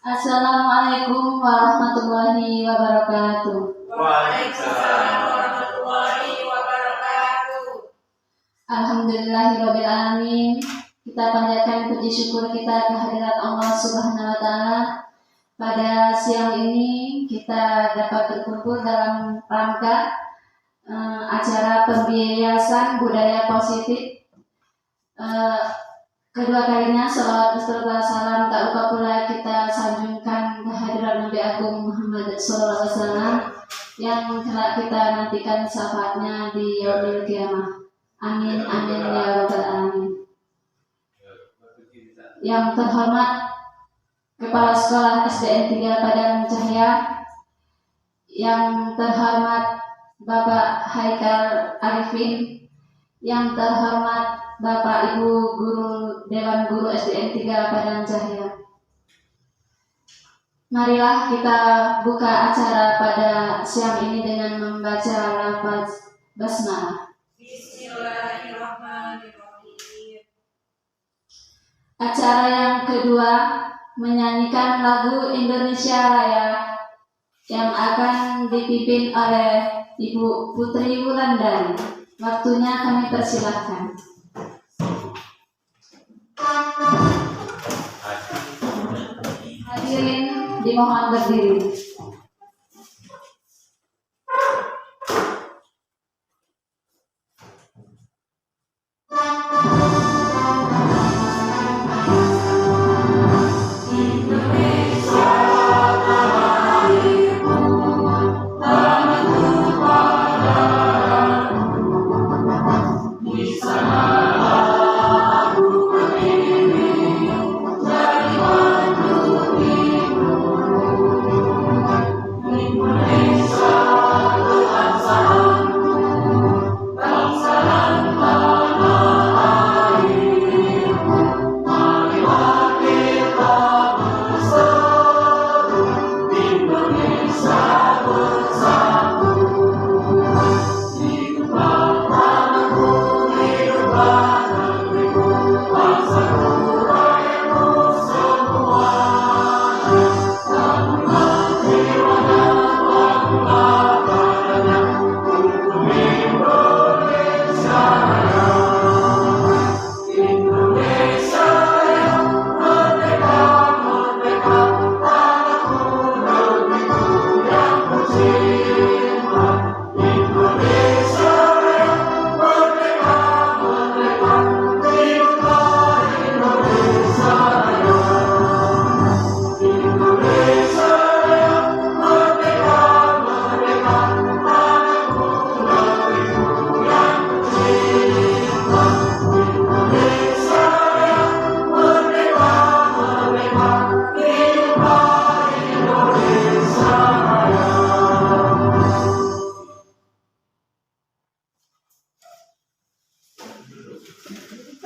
Assalamualaikum warahmatullahi wabarakatuh. Waalaikumsalam warahmatullahi wabarakatuh. Alhamdulillahirabbil alamin. Kita panjatkan puji syukur kita kehadirat Allah Subhanahu wa taala. Pada siang ini kita dapat berkumpul dalam rangka acara pembiayasan budaya positif. Kedua kalinya salawat beserta salam tak lupa pula kita sanjungkan kehadiran Nabi Agung Muhammad SAW yang telah kita nantikan syafaatnya di yaumil qiyamah. Amin amin ya rabbal alamin. Yang terhormat Kepala Sekolah SDN 3 Padang Cahya, yang terhormat Bapak Haikal Arifin, yang terhormat Bapak Ibu Guru Dewan Guru SDN 3 Padang Cahya. Marilah kita buka acara pada siang ini dengan membaca lafaz basmalah. Bismillahirrahmanirrahim. Acara yang kedua menyanyikan lagu Indonesia Raya yang akan dipimpin oleh Ibu Putri Wulandari. Waktunya kami persilahkan. Hadirin dimohon berdiri.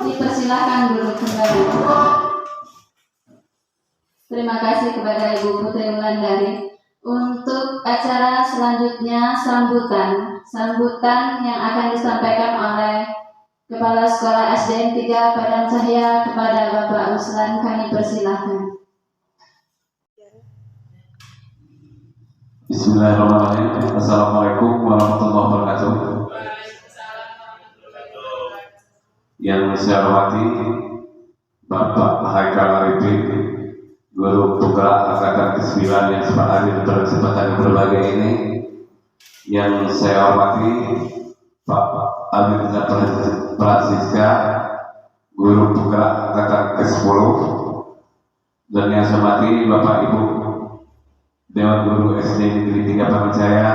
Dipersilakan dulu kembali. Terima kasih kepada Ibu Putri Wulandari. Untuk acara selanjutnya sambutan yang akan disampaikan oleh Kepala Sekolah SDN 3 Padang Cahya kepada Bapak Ruslan, kami persilahkan. Bismillahirrahmanirrahim. Assalamualaikum warahmatullahi wabarakatuh. Yang saya hormati Bapak Haikal Arifin, Guru Penggerak Angkatan ke-9 yang sempat hadir pada kesempatan berbahagia ini. Yang saya hormati Pak Amirza Prasiska, Guru Penggerak Angkatan ke-10, dan yang saya hormati Bapak Ibu Dewan Guru SD Negeri 3 Padang Cahya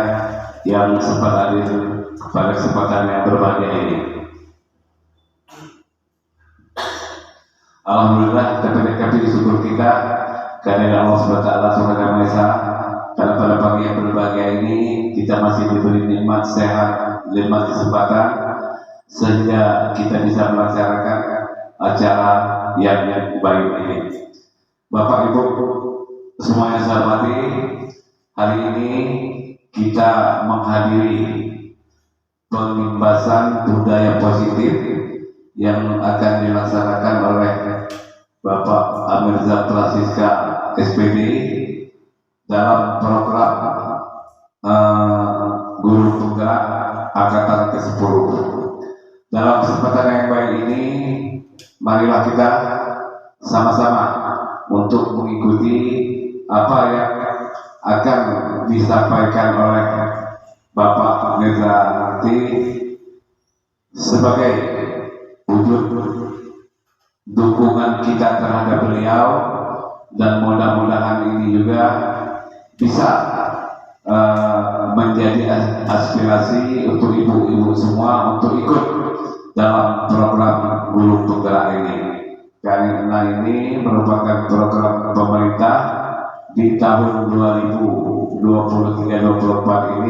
yang sempat hadir pada kesempatan yang berbahagia ini. Alhamdulillah, kami syukur kita karena Allah SWT karena pada pagi yang berbahagia ini kita masih diberi nikmat sehat, nikmat kesempatan sehingga kita bisa melaksanakan acara yang baik ini. Bapak Ibu semuanya saya hormati, hari ini kita menghadiri pengibasan budaya positif yang akan dilaksanakan oleh Bapak Amirza Prasiska SPD dalam program guru penggerak angkatan ke-10. Dalam kesempatan yang baik ini, marilah kita sama-sama untuk mengikuti apa yang akan disampaikan oleh Bapak Mirza nanti sebagai wujud dukungan kita terhadap beliau, dan mudah-mudahan ini juga bisa menjadi aspirasi untuk ibu-ibu semua untuk ikut dalam program guru penggerak ini. Karena ini merupakan program pemerintah di tahun 2023-2024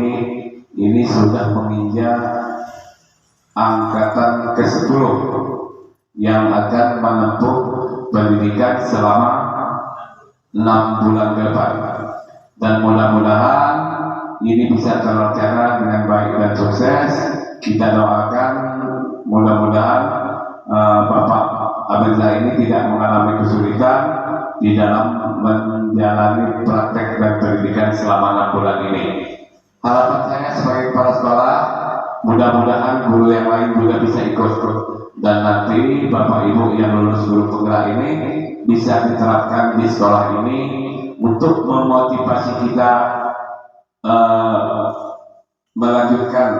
ini sudah menginjak angkatan ke-10 yang akan menempuh pendidikan selama 6 bulan ke depan, dan mudah-mudahan ini bisa terlaksana dengan baik dan sukses. Kita doakan mudah-mudahan Bapak Mirza ini tidak mengalami kesulitan di dalam menjalani praktek dan pendidikan selama 6 bulan ini. Harapan saya sebagai kepala sekolah, mudah-mudahan guru yang lain juga bisa ikut, dan nanti Bapak Ibu yang lulus guru penggerak ini bisa diterapkan di sekolah ini untuk memotivasi kita melanjutkan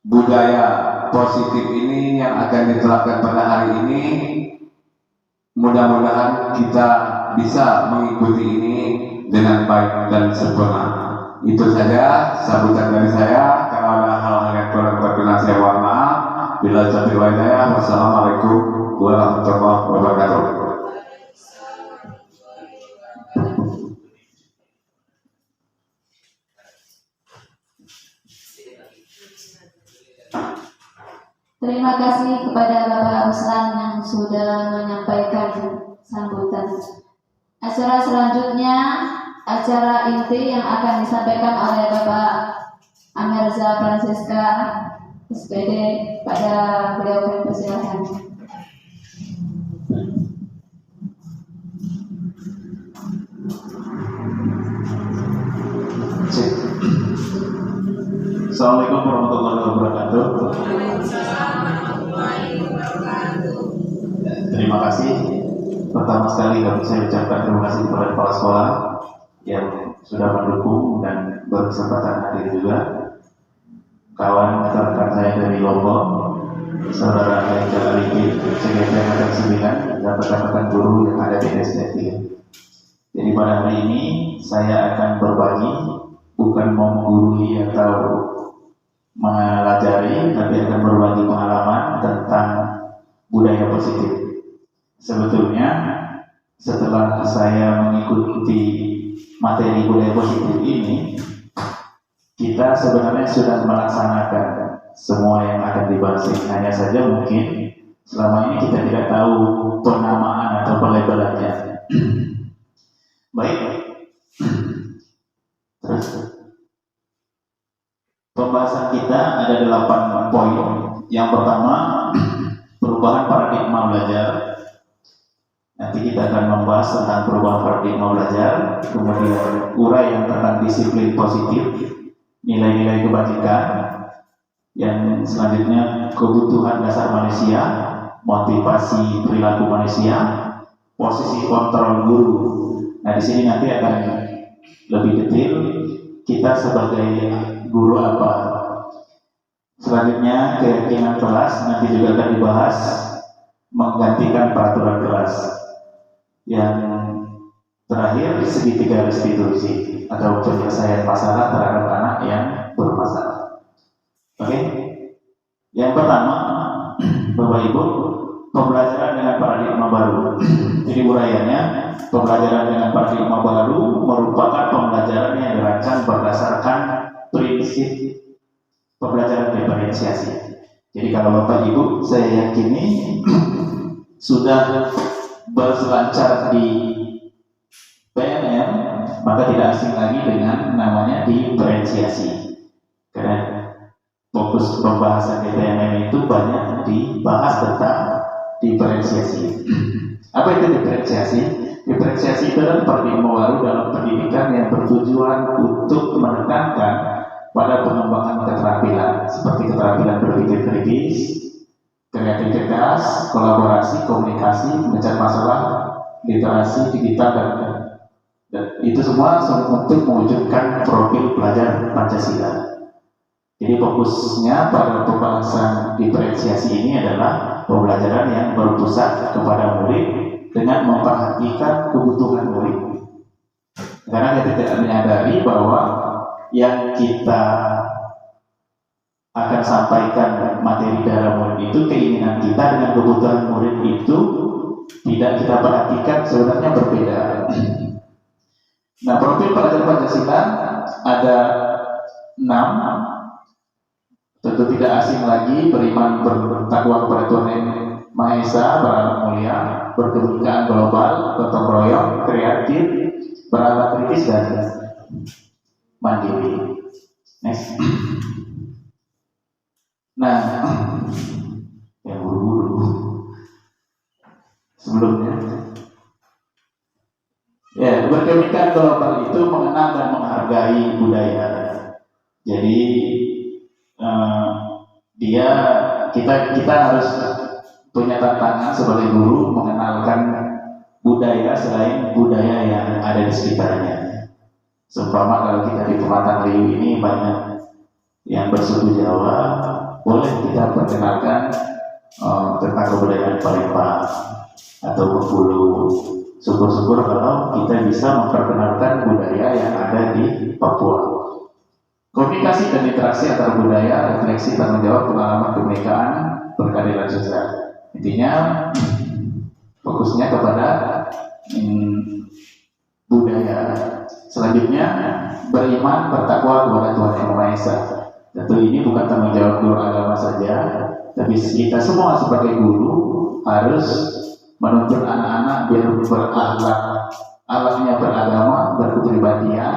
budaya positif ini yang akan diterapkan pada hari ini. Mudah-mudahan kita bisa mengikuti ini dengan baik dan sempurna. Itu saja sambutan dari saya. Kalau ada hal-hal yang kurang berkenan, saya mohon maaf. Bila taufiq wal hidayah, wassalamualaikum warahmatullahi wabarakatuh. Terima kasih kepada Bapak Ruslan yang sudah menyampaikan sambutan. Acara selanjutnya, acara inti yang akan disampaikan oleh Bapak Amirza Francisca SPD. Pada beliau kami persilahkan. Assalamualaikum warahmatullahi wabarakatuh. Terima kasih. Pertama sekali kami saya ucapkan terima kasih kepada kepala sekolah yang sudah mendukung dan berkesempatan hadir juga. Kawan rekan saya dari Lombok, saudara Haikal Arifin, sekretariat angkatan 9, dan rekan-rekan guru yang ada di SD3. Jadi pada hari ini saya akan berbagi, bukan mau menggurui atau mengajari, tapi akan berbagi pengalaman tentang budaya positif. Sebetulnya setelah saya mengikuti materi budaya positif ini, kita sebenarnya sudah melaksanakan semua yang akan dibahas ini. Hanya saja mungkin selama ini kita tidak tahu penamaan atau pelabelannya. Baik. Terus pembahasan kita ada 8 poin. Yang pertama, perubahan paradigma belajar. Nanti kita akan membahas tentang perubahan paradigma belajar, kemudian uraian tentang disiplin positif, nilai-nilai kebajikan, yang selanjutnya kebutuhan dasar manusia, motivasi perilaku manusia, posisi kontrol guru. Nah, di sini nanti akan lebih detail kita sebagai guru apa. Selanjutnya keyakinan kelas, nanti juga akan dibahas menggantikan peraturan kelas. Yang terakhir, segitiga restitusi atau penyelesaian masalah terhadap anak yang bermasalah. Oke. Yang pertama, Bapak Ibu, pembelajaran dengan paradigma baru. Jadi uraiannya, pembelajaran dengan paradigma baru merupakan pembelajaran yang dirancang berdasarkan prinsip pembelajaran diferensiasi. Jadi kalau Bapak Ibu, saya yakini sudah berselancar di PNM, maka tidak asing lagi dengan namanya diferensiasi. Karena fokus pembahasan di PNM itu banyak dibahas tentang diferensiasi. Apa itu diferensiasi? Diferensiasi itu adalah paradigma baru dalam pendidikan yang bertujuan untuk menekankan pada pengembangan keterampilan seperti keterampilan berpikir kritis, kreativitas, kolaborasi, komunikasi, memecah masalah, literasi digital dan itu semua untuk mewujudkan profil pelajar Pancasila. Jadi fokusnya pada pembahasan diferensiasi ini adalah pembelajaran yang berpusat kepada murid dengan memperhatikan kebutuhan murid. Karena kita tidak menyadari bahwa yang kita akan sampaikan materi dalam murid itu, keinginan kita dengan kebutuhan murid itu tidak kita perhatikan, sebenarnya berbeda. Nah, profil pelajar Pancasila ada 6. Tentu tidak asing lagi: beriman, bertakwa kepada Tuhan Yang Maha Esa, berakhlak mulia, berkebinekaan global, gotong royong, kreatif, berakhlak kritis, dan mandiri. Next. Nah, yang buru-buru sebelumnya, ya, berkebinekaan global itu mengenal dan menghargai budaya. Jadi kita harus punya tantangan sebagai guru mengenalkan budaya selain budaya yang ada di sekitarnya. Seumpama kalau kita di Pematang Liu ini banyak yang bersuku Jawa, boleh kita perkenalkan tentang kebudayaan Palembang atau Bengkulu. Syukur-syukur kalau kita bisa memperkenalkan budaya yang ada di Papua. Komunikasi dan interaksi antar budaya, refleksi tanggung jawab, pengalaman kebinekaan, berkeadilan sosial. Intinya fokusnya kepada budaya. Selanjutnya, beriman, bertakwa kepada Tuhan Yang Maha Esa. Tentu ini bukan tanggung jawab guru agama saja, tapi kita semua sebagai guru harus menuntut anak-anak biar berakhlak, akhlaknya beragama, berkepribadian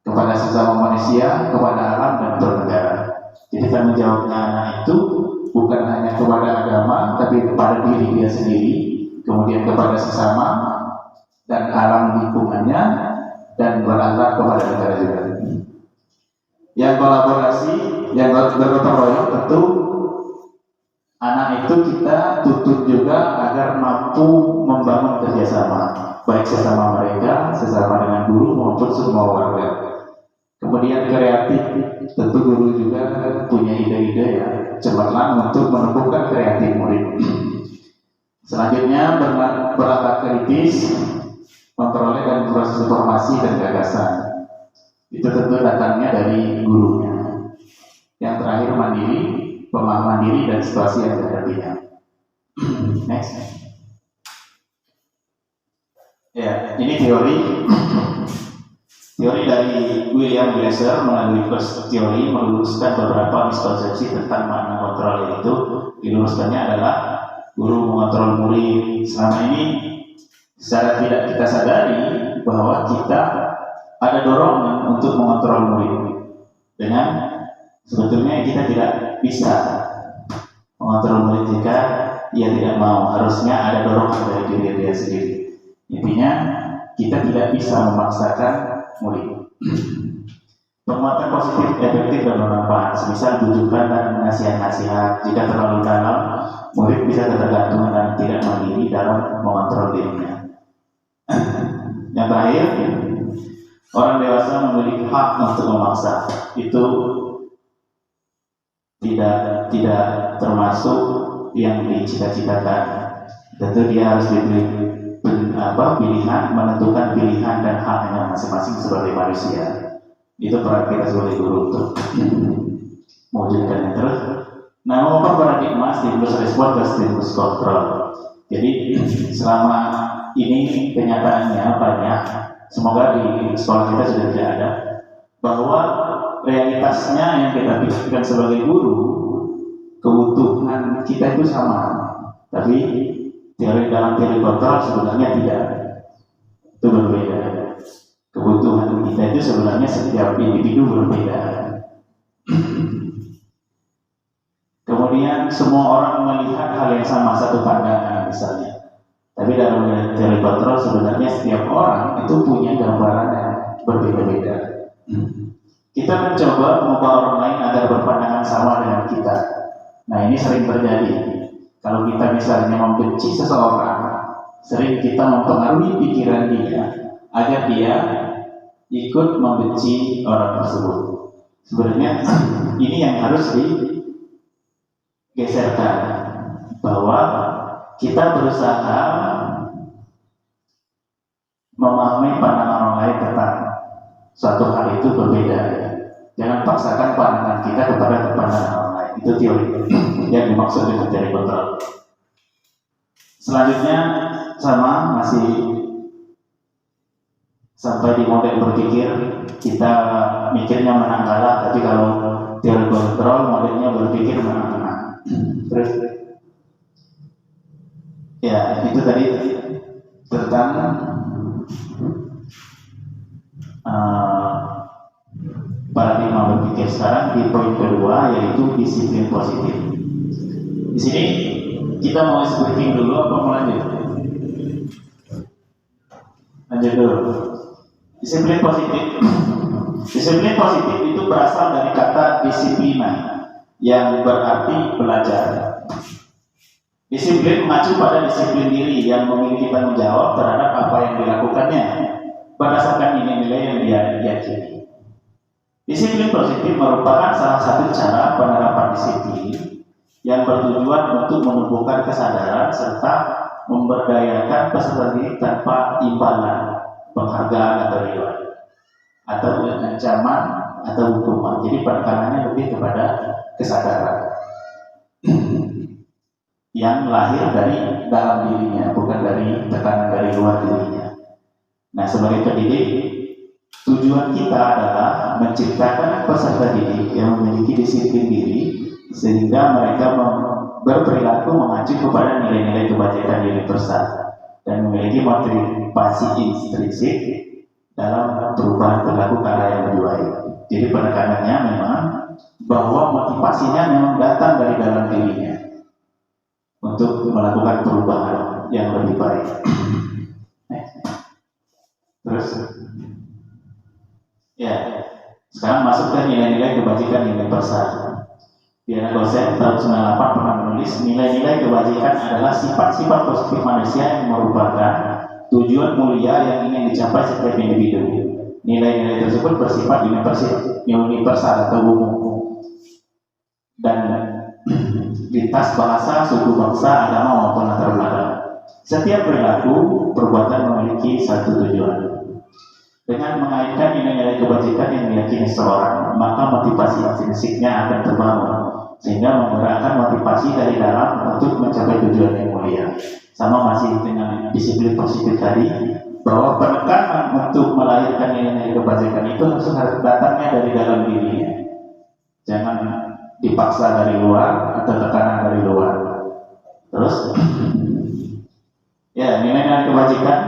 kepada sesama manusia, kepada alam dan bernegara. Jadi tanggung jawabnya anak itu bukan hanya kepada agama, tapi kepada diri dia sendiri, kemudian kepada sesama dan alam lingkungannya, dan berakhlak kepada negara juga. Yang kolaborasi, yang bergotong royong, tentu anak itu kita tuntut juga agar mampu membangun kerjasama, baik sesama mereka, sesama dengan guru maupun semua warga. Kemudian kreatif, tentu guru juga punya ide-ide ya cemerlang untuk menumbuhkan kreatif murid. Selanjutnya berakhlak kritis, memperoleh dan proses informasi dan gagasan. Itu tentu datangnya dari gurunya. Yang terakhir mandiri, pemahaman diri dan situasi yang dihadapinya. Next. Ya, ini teori dari William Glasser melalui first teori meluruskan beberapa miskonsepsi tentang makna kontrol, yaitu diluruskannya adalah guru mengontrol murid. Selama ini secara tidak kita sadari bahwa kita ada dorongan untuk mengontrol murid, dengan sebetulnya kita tidak bisa mengontrol murid jika ia tidak mau. Harusnya ada dorongan dari diri dia sendiri. Intinya kita tidak bisa memaksakan murid. Penguatan positif, efektif dan bermanfaat, semisal bujukan dan nasihat-nasihat. Jika terlalu dalam, murid bisa ketergantungan dan tidak mandiri dalam mengontrol dirinya. Yang terakhir, orang dewasa memiliki hak untuk memaksa. Itu tidak termasuk yang dicita-citakan. Tentu dia harus diberi pilihan, menentukan pilihan dan haknya masing-masing sebagai manusia. Itu peran kita sebagai guru untuk mewujudkannya terus. Nah, mengubah paradigma stimulus respon ke stimulus kontrol. Jadi selama ini kenyataannya banyak, semoga di sekolah kita sudah tidak ada, bahwa realitasnya yang kita pikirkan sebagai guru, kebutuhan kita itu sama, tapi dalam teori kontrol sebenarnya tidak, itu berbeda. Kebutuhan kita itu sebenarnya setiap individu berbeda. Kemudian semua orang melihat hal yang sama, satu pandangan misalnya, tapi Tapi dalam teori kontrol sebenarnya setiap orang itu punya gambaran yang berbeda-beda. Kita mencoba mengubah orang lain agar berpandangan sama dengan kita. Nah, ini sering terjadi. Kalau kita misalnya membenci seseorang, sering kita mempengaruhi pikiran dia agar dia ikut membenci orang tersebut. Sebenarnya ini yang harus digeserkan, bahwa kita berusaha memahami pandangan orang lain tentang suatu hal itu berbeda. Jangan paksakan pandangan kita kepada pandangan orang lain. Itu teori yang dimaksud dengan teori kontrol. Selanjutnya sama, masih sampai di model berpikir, kita mikirnya menang kalah, tapi kalau teori kontrol modelnya berpikir menang-menang. Terus ya, itu tadi tentang paradigma berpikir. Sekarang di poin kedua, yaitu disiplin positif. Di sini kita mau briefing dulu apa mau lanjut? Lanjut dulu. Disiplin positif. Disiplin positif itu berasal dari kata disiplina, yang berarti belajar. Disiplin mengacu pada disiplin diri yang memiliki tanggung jawab terhadap apa yang dilakukannya berdasarkan nilai-nilai yang dia yakini. Disiplin positif merupakan salah satu cara penerapan disiplin yang bertujuan untuk menumbuhkan kesadaran serta memberdayakan peserta didik tanpa imbalan, penghargaan atau reward, atau ancaman atau hukuman. Jadi penekanannya lebih kepada kesadaran yang lahir dari dalam dirinya, bukan dari tekanan dari luar dirinya. Nah, sebagai pendidik, tujuan kita adalah menciptakan peserta didik yang memiliki disiplin diri sehingga mereka berperilaku mengacu kepada nilai-nilai kebajikan universal dan memiliki motivasi intrinsik dalam perubahan perilaku karena yang lebih baik. Jadi penekanannya memang bahwa motivasinya memang datang dari dalam dirinya untuk melakukan perubahan yang lebih baik. Terus ya, sekarang masuk ke nilai-nilai kebajikan universal. Diana Gosen tahun 98 pernah menulis, nilai-nilai kebajikan adalah sifat-sifat positif manusia yang merupakan tujuan mulia yang ingin dicapai setiap individu. Nilai-nilai tersebut bersifat universal atau umum dan lintas bahasa, suku, bangsa, agama maupun latar belakang. Setiap perilaku perbuatan memiliki satu tujuan. Dengan mengaitkan nilai-nilai kebajikan yang diyakini seseorang, maka motivasi intrinsiknya akan terbangun, sehingga menggerakkan motivasi dari dalam untuk mencapai tujuan yang mulia. Sama masih dengan disiplin positif tadi, bahwa penekanan untuk melahirkan nilai-nilai kebajikan itu harus datangnya dari dalam dirinya. Jangan dipaksa dari luar atau tekanan dari luar. Terus, ya, nilai-nilai kebajikan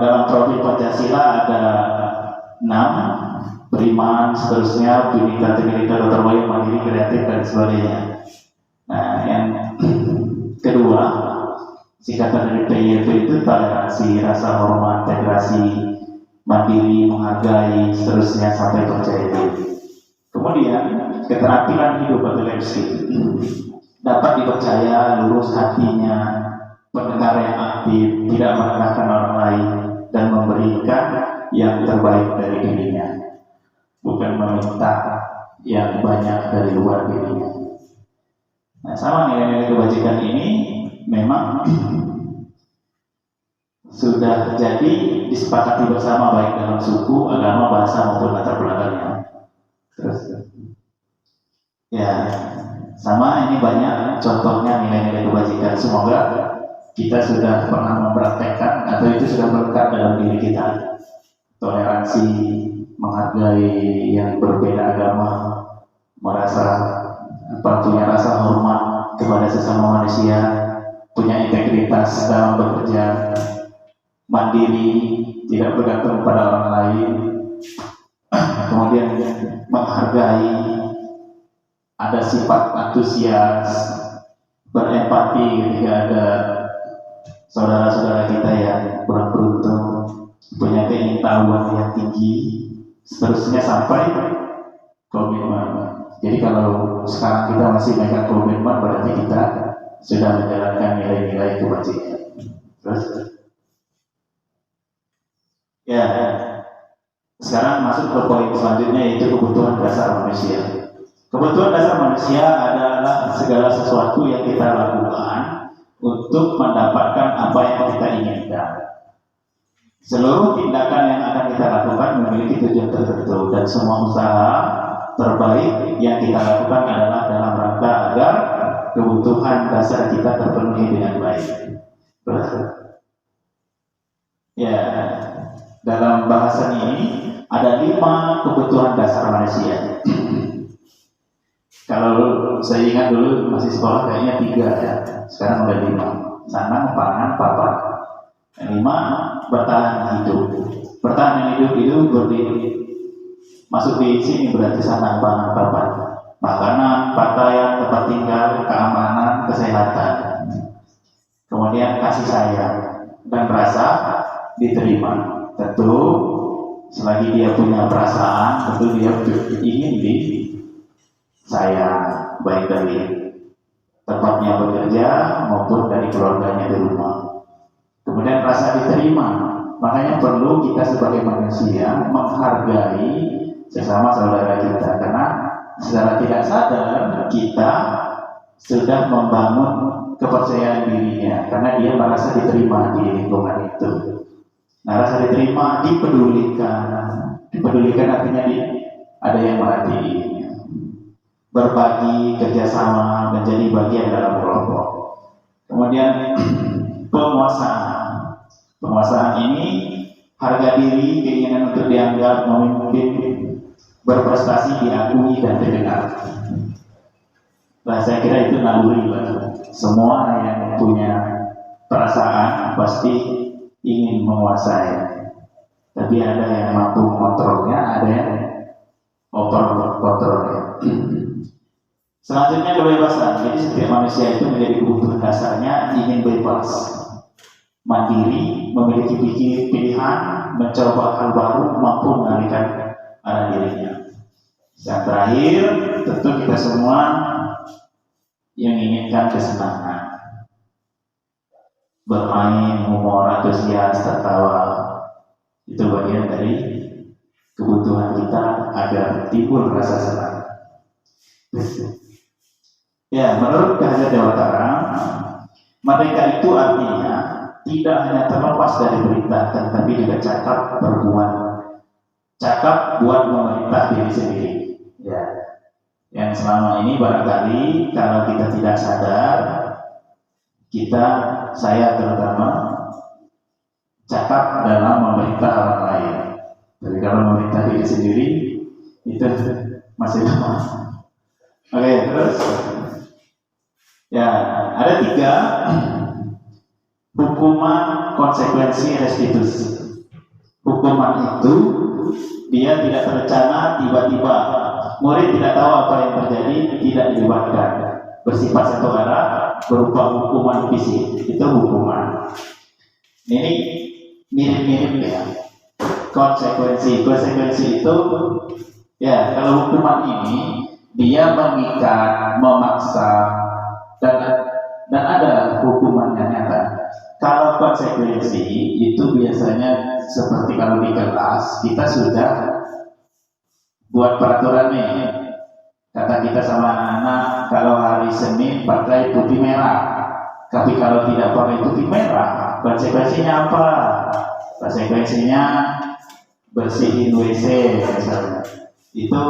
dalam profil Pancasila ada 6: beriman, seterusnya, Bhinneka Tunggal Ika, gotong royong, mandiri, kreatif, dan sebagainya. Nah, yang kedua, singkatan dari PYP itu toleransi, rasa hormat, integrasi, mandiri, menghargai, seterusnya sampai percaya diri. Kemudian keterampilan hidup atau life skill, dapat dipercaya, lurus hatinya, pendengar yang aktif, tidak merendahkan orang lain, dan memberikan yang terbaik dari dirinya, bukan meminta yang banyak dari luar dirinya. Nah, sama nilai-nilai kebajikan ini memang sudah jadi disepakati bersama baik dalam suku, agama, bahasa maupun latar belakangnya. Terus, ya, sama ini banyak contohnya nilai-nilai kebajikan. Semoga kita sudah pernah mempraktekkan atau itu sudah melekat dalam diri kita. Toleransi, menghargai yang berbeda agama, punya rasa hormat kepada sesama manusia, punya integritas dalam bekerja, mandiri, tidak bergantung pada orang lain, kemudian menghargai, ada sifat antusias, berempati ketika ada saudara-saudara kita yang kurang beruntung, punya keingintahuan yang tinggi, seterusnya sampai komitmen. Jadi kalau sekarang kita masih megang komitmen, berarti kita sudah menjalankan nilai-nilai kebajikan. Terus, ya, sekarang masuk ke poin selanjutnya, yaitu kebutuhan dasar manusia. Kebutuhan dasar manusia adalah segala sesuatu yang kita lakukan untuk mendapatkan apa yang kita inginkan. Seluruh tindakan yang akan kita lakukan memiliki tujuan tertentu, dan semua usaha terbaik yang kita lakukan adalah dalam rangka agar kebutuhan dasar kita terpenuhi dengan baik. Ya, dalam bahasan ini ada 5 kebutuhan dasar manusia. Kalau saya ingat dulu masih sekolah kayaknya 3 ya, sekarang udah 5. Sanang, pangan, papan. 5, bertahan hidup. Bertahan hidup itu berdiri. Masuk di sini berarti sanang, pangan, papan. Makanan, pakaian, tempat tinggal, keamanan, kesehatan. Kemudian kasih sayang dan rasa diterima. Tentu selagi dia punya perasaan, tentu dia ingin disayang, baik dari tempatnya bekerja maupun dari keluarganya di rumah. Kemudian rasa diterima, makanya perlu kita sebagai manusia menghargai sesama saudara kita, karena secara tidak sadar kita sudah membangun kepercayaan dirinya karena dia merasa diterima di lingkungan itu. Nah, rasa diterima, dipedulikan artinya ada yang merhatiin, berbagi, kerjasama, menjadi bagian dalam kelompok. Kemudian penguasaan ini harga diri, keinginan untuk dianggap memimpin, berprestasi, diakui dan didengar. Nah, saya kira itu naluri bagi semua yang punya perasaan pasti ingin menguasai. Tapi ada yang mampu kontrolnya, ada yang kontrolnya. Selanjutnya kebebasan. Jadi setiap manusia itu menjadi kebutuhan dasarnya ingin bebas, mandiri, memiliki pilihan, mencoba hal baru, mampu mengalihkan arah dirinya. Yang terakhir, tentu kita semua yang inginkan kesenangan, bermain, humor, antusias, tertawa. Itu bagian dari kebutuhan kita agar timbul rasa senang. Ya, menurut Kehadirat Dewa Karang, mereka itu artinya tidak hanya terlepas dari berita, tetapi juga cakap berbuat, cakap buat memerintah diri sendiri. Ya, yang selama ini barangkali kalau kita tidak sadar, saya terutama cakap dalam memerintah orang lain. Tapi kalau memerintah diri sendiri itu masih lama. Oke, terus ya ada 3 hukuman, konsekuensi, restitusi. Hukuman itu dia tidak terencana, tiba-tiba murid tidak tahu apa yang terjadi, tidak dilibatkan, bersifat satu arah, berupa hukuman fisik. Itu hukuman. Ini mirip-mirip ya. Konsekuensi itu ya, kalau hukuman ini dia mengikat, memaksa, dan ada hukumannya nyata. Kalau konsekuensi itu biasanya seperti kalau di kelas kita sudah buat peraturan nih. Kata kita sama anak-anak, kalau hari Senin pakai putih merah. Tapi kalau tidak pakai putih merah, konsekuensinya apa? Konsekuensinya bersihin WC misalnya. Itu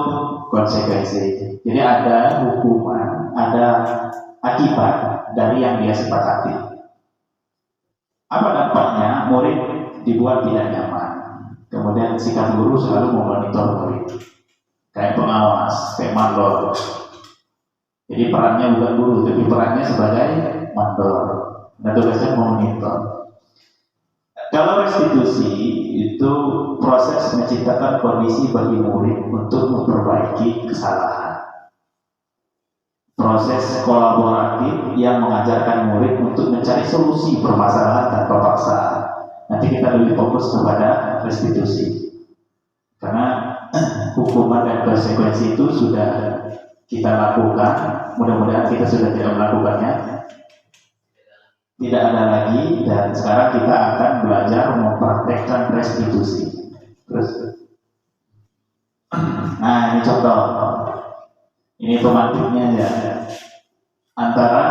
konsekuensi. Jadi ada hukuman, ada akibat dari yang dia sepakati. Apa dampaknya? Murid dibuat tidak nyaman. Kemudian sikap guru selalu memonitor murid, kayak pengawas, kayak mandor. Jadi perannya bukan guru, tapi perannya sebagai mandor. Dan tugasnya memonitor. Kalau restitusi itu proses menciptakan kondisi bagi murid untuk memperbaiki kesalahan. proses kolaboratif yang mengajarkan murid untuk mencari solusi permasalahan tanpa paksaan. Nanti kita lebih fokus kepada restitusi, karena hukuman dan konsekuensi itu sudah kita lakukan. Mudah-mudahan kita sudah tidak melakukannya, tidak ada lagi, dan sekarang kita akan belajar mempraktekkan restitusi. Terus, nah ini contoh, ini pemantiknya ya, antara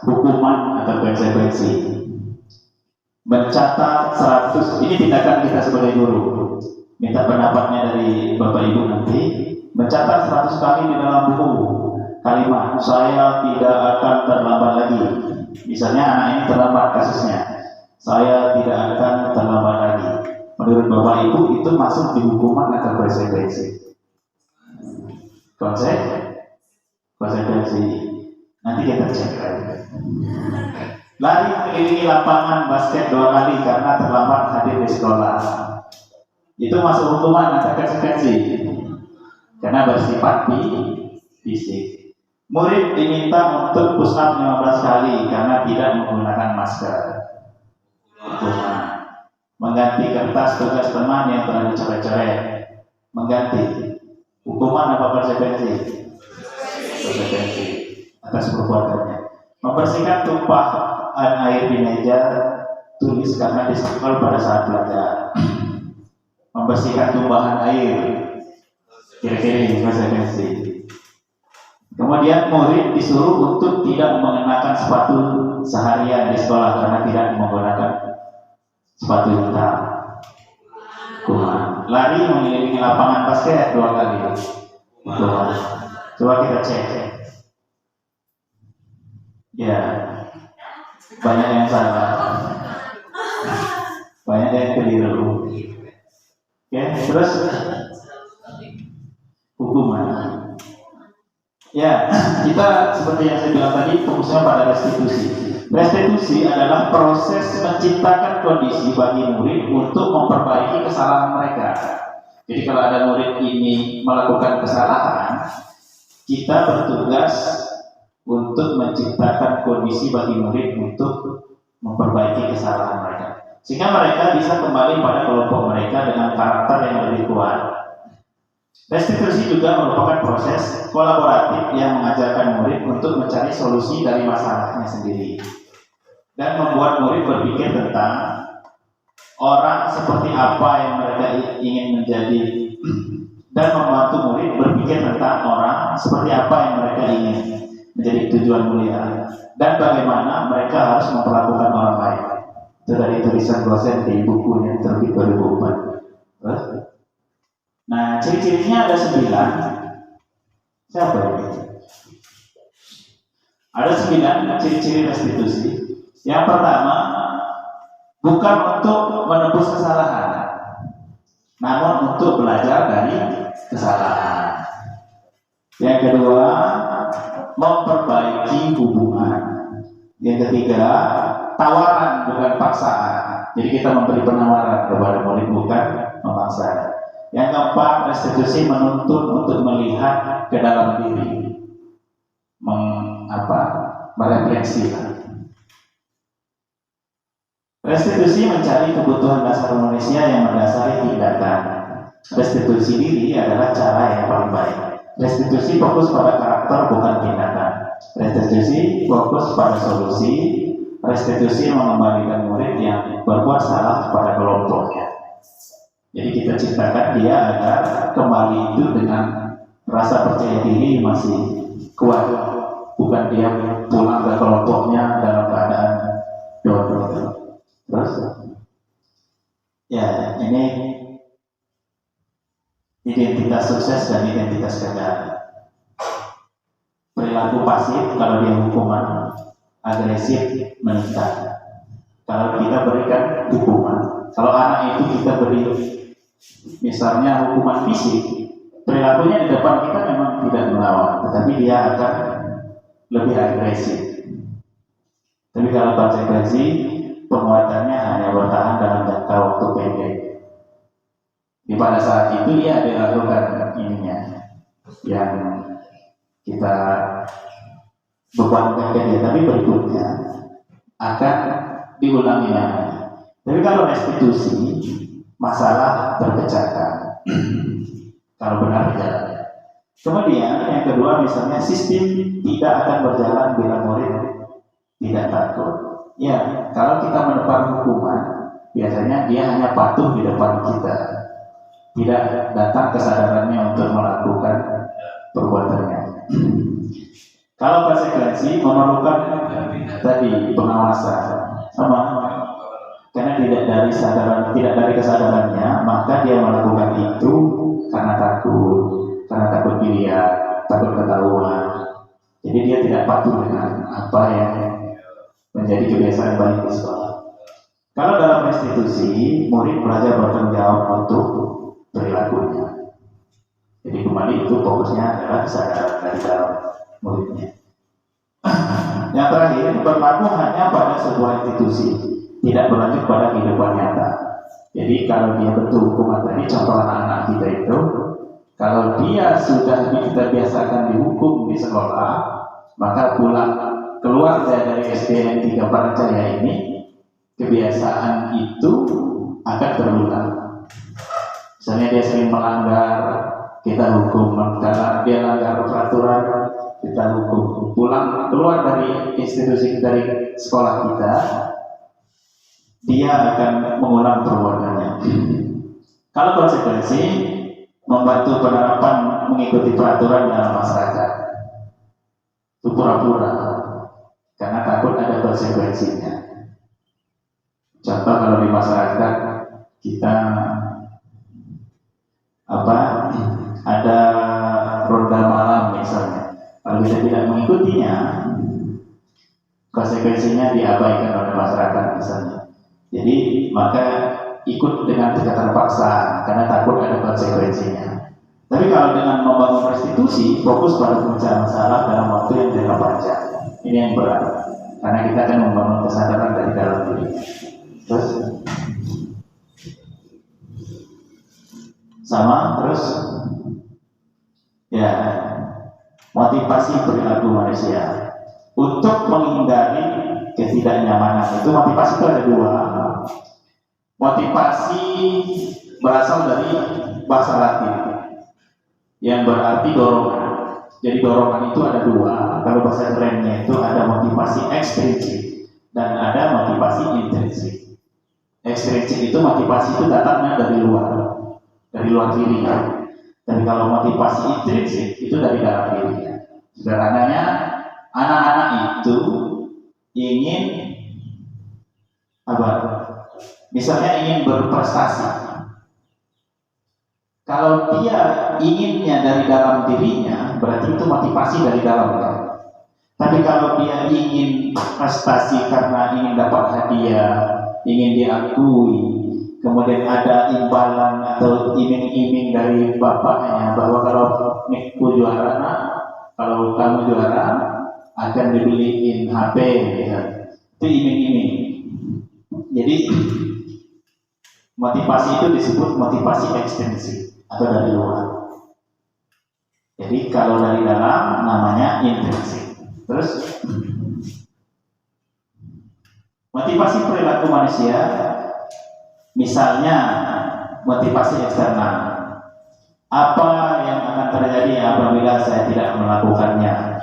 hukuman atau konsekuensi. Mencatat 100, ini tindakan kita sebagai guru. Minta pendapatnya dari Bapak Ibu nanti. Mencatat 100 kali di dalam buku kalimat, saya tidak akan terlambat lagi. Misalnya anak ini terlambat kasusnya, saya tidak akan terlambat lagi. Menurut Bapak Ibu itu masuk di hukuman atau konsekuensi? Konsekuensi. Nanti kita cek lagi. Lari kelilingi lapangan basket 2 kali karena terlambat hadir di sekolah. Itu masuk hukuman atau konsekuensi? Karena bersifat fisik. Murid diminta untuk push up 15 kali karena tidak menggunakan masker. Hukuman. Mengganti kertas tugas teman yang telah dicoret-coret. Mengganti. Hukuman apa konsekuensi? Konsekuensi atas perbuatannya. Membersihkan tumpahan air di meja tulis karena disenggol pada saat belajar. Membersihkan tumpahan air, kira-kira ini konsekuensi. Kemudian murid disuruh untuk tidak mengenakan sepatu seharian di sekolah karena tidak menggunakan sepatu hitam. Lari mengelilingi lapangan basket 2 kali. Coba kita cek. Ya, banyak yang salah, banyak yang keliru. Oke, terus hukuman. Ya, kita seperti yang saya bilang tadi, fokusnya pada restitusi. Restitusi adalah proses menciptakan kondisi bagi murid untuk memperbaiki kesalahan mereka. Jadi kalau ada murid ini melakukan kesalahan, kita bertugas untuk menciptakan kondisi bagi murid untuk memperbaiki kesalahan mereka, sehingga mereka bisa kembali pada kelompok mereka dengan karakter yang lebih kuat. Restitusi juga merupakan proses kolaboratif yang mengajarkan murid untuk mencari solusi dari masalahnya sendiri dan membuat murid berpikir tentang orang seperti apa yang mereka ingin menjadi, dan membantu murid berpikir tentang orang seperti apa yang mereka ingin menjadi tujuan mulia, dan bagaimana mereka harus memperlakukan orang lain. Itu dari tulisan dosen di buku yang terbit 2004. Nah, ciri-cirinya ada 9. Siapa ini? Ada 9 ciri-ciri restitusi. Yang pertama, bukan untuk menebus kesalahan, namun untuk belajar dari kesalahan. Yang kedua, memperbaiki hubungan. Yang ketiga, tawaran bukan paksaan. Jadi kita memberi penawaran kepada murid, bukan memaksa. Yang keempat, restitusi menuntun untuk melihat ke dalam diri, merefleksi. Restitusi mencari kebutuhan dasar manusia yang mendasari tindakan. Restitusi diri adalah cara yang paling baik. Restitusi fokus pada karakter bukan tindakan. Restitusi fokus pada solusi. Restitusi mengembalikan murid yang berbuat salah kepada kelompoknya. Jadi kita ciptakan dia agar kembali itu dengan rasa percaya diri masih kuat, bukan dia pulang ke kelompoknya dalam keadaan down. Terus, ya ini identitas sukses dan identitas gagal. Perilaku pasif kalau dia hukuman, agresif meningkat. Kalau kita berikan hukuman, kalau anak itu kita beri misalnya hukuman fisik, perilakunya di depan kita memang tidak melawan, tetapi dia akan lebih agresif. Tapi kalau konsekuensi, penguatannya hanya bertahan dalam jangka waktu pendek. Di pada saat itu dia dilakukan ininya yang kita bebankan ke dia, tapi berikutnya akan diulangi lagi. Tapi kalau restitusi, masalah terpecahkan kalau benar berjalan. Kemudian yang kedua, misalnya sistem tidak akan berjalan bila murid tidak takut. Ya, kalau kita menebar hukuman, biasanya dia hanya patuh di depan kita, tidak datang kesadarannya untuk melakukan perbuatannya. Kalau konsekuensi memerlukan tadi pengawasan, sama, karena tidak dari kesadarannya, maka dia melakukan itu karena takut dilihat, takut ketahuan. Jadi dia tidak patuh dengan apa yang menjadi kebiasaan baik di sekolah. Kalau dalam restitusi, murid belajar bertanggung jawab untuk perilakunya. Jadi kembali itu fokusnya adalah kesadaran dari dalam muridnya. Yang terakhir, berlaku hanya pada sebuah institusi, tidak berlanjut pada kehidupan nyata. Jadi kalau dia betul hukuman tadi, contoh anak-anak kita itu, kalau dia sudah kita biasakan dihukum di sekolah, maka pulang keluar dari SDN 3 Parancaya ini, kebiasaan itu akan terulang. Misalnya dia sering melanggar, kita hukum. Kalau dia langgar peraturan, kita hukum. Pulang keluar dari institusi, dari sekolah kita, dia akan mengulang perbuatannya. Kalau konsekuensi, membantu penerapan mengikuti peraturan dalam masyarakat, itu pura-pura karena takut ada konsekuensinya. Contoh kalau di masyarakat kita ada ronda malam misalnya, kalau kita tidak mengikutinya, konsekuensinya diabaikan oleh masyarakat misalnya. Jadi maka ikut dengan tidak terpaksa karena takut ada konsekuensinya. Tapi kalau dengan membangun restitusi, fokus pada pemecahan masalah dalam waktu yang jangka panjang, ini yang berat, karena kita akan membangun kesadaran dari dalam diri. Terus sama terus ya, motivasi perilaku manusia untuk menghindari ketidaknyamanan. Itu motivasi itu ada dua. Motivasi berasal dari bahasa Latin yang berarti dorongan. Jadi dorongan itu ada dua. Kalau bahasa kerennya itu ada motivasi ekstrinsik dan ada motivasi intrinsik. Ekstrinsik itu motivasi itu datangnya dari luar diri. Dan kalau motivasi intrinsik itu dari dalam dirinya. Sederhananya, anak-anak itu ingin misalnya ingin berprestasi. Kalau dia inginnya dari dalam dirinya, berarti itu motivasi dari dalamnya. Tapi kalau dia ingin prestasi karena ingin dapat hadiah, ingin diakui, kemudian ada imbalan atau iming-iming dari bapaknya bahwa kalau Nikku juara, kalau kamu juara akan dibeliin HP, ya. Itu iming-iming. Jadi motivasi itu disebut motivasi ekstrinsik atau dari luar. Jadi kalau dari dalam namanya intrinsik. Terus motivasi perilaku manusia, misalnya motivasi eksternal. Apa yang akan terjadi apabila saya tidak melakukannya?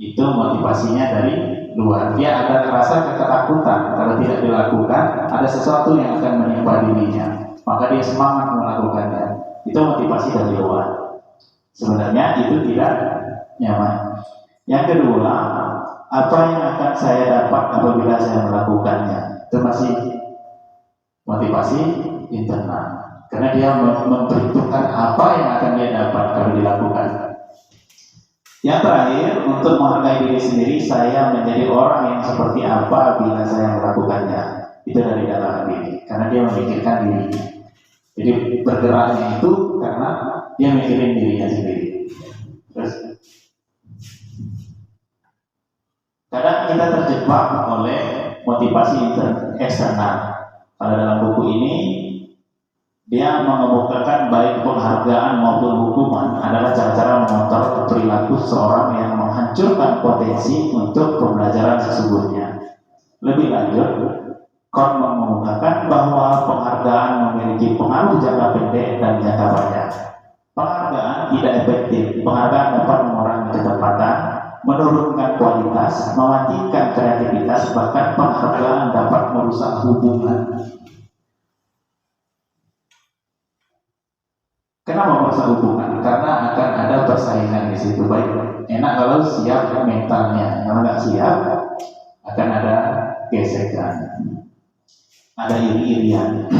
Itu motivasinya dari luar. Dia akan merasa ketakutan kalau tidak dilakukan, ada sesuatu yang akan menimpa dirinya, maka dia semangat melakukannya. Itu motivasi dari luar. Sebenarnya itu tidak nyaman. Yang kedua, apa yang akan saya dapat apabila saya melakukannya? Itu masih motivasi internal, karena dia memperhitungkan apa yang akan dia dapat kalau dilakukan. Yang terakhir, untuk menghargai diri sendiri, saya menjadi orang yang seperti apa bila saya melakukannya. Itu dari dalam diri, karena dia memikirkan diri. Jadi bergeraknya itu karena dia mikirin dirinya sendiri. Terus kadang kita terjebak oleh motivasi eksternal. Kalau dalam buku ini Dia mengemukakan baik penghargaan maupun hukuman adalah cara-cara mengontrol perilaku seorang yang menghancurkan potensi untuk pembelajaran sesungguhnya. Lebih lanjut, Kon mengemukakan bahwa penghargaan memiliki pengaruh jangka pendek dan jangka panjang. Penghargaan tidak efektif. Penghargaan dapat mengurangi kecepatan, menurunkan kualitas, mematikan kreativitas, bahkan penghargaan dapat merusak hubungan. Kenapa merusak hubungan? Karena akan ada persaingan di situ. Baik, enak kalau siap mentalnya. Kalau nggak siap, akan ada gesekan, ada iri-irian.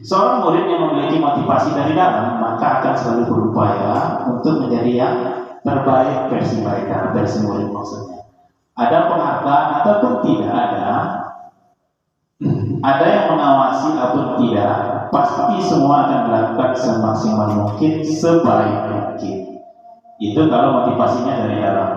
Seorang murid yang memiliki motivasi dari dalam, maka akan selalu berupaya untuk menjadi yang terbaik versi mereka, versi murid maksudnya. Ada penghargaan ataupun tidak ada yang mengawasi ataupun tidak, pasti semua akan dilakukan semaksimal mungkin, sebaik mungkin. Itu kalau motivasinya dari dalam.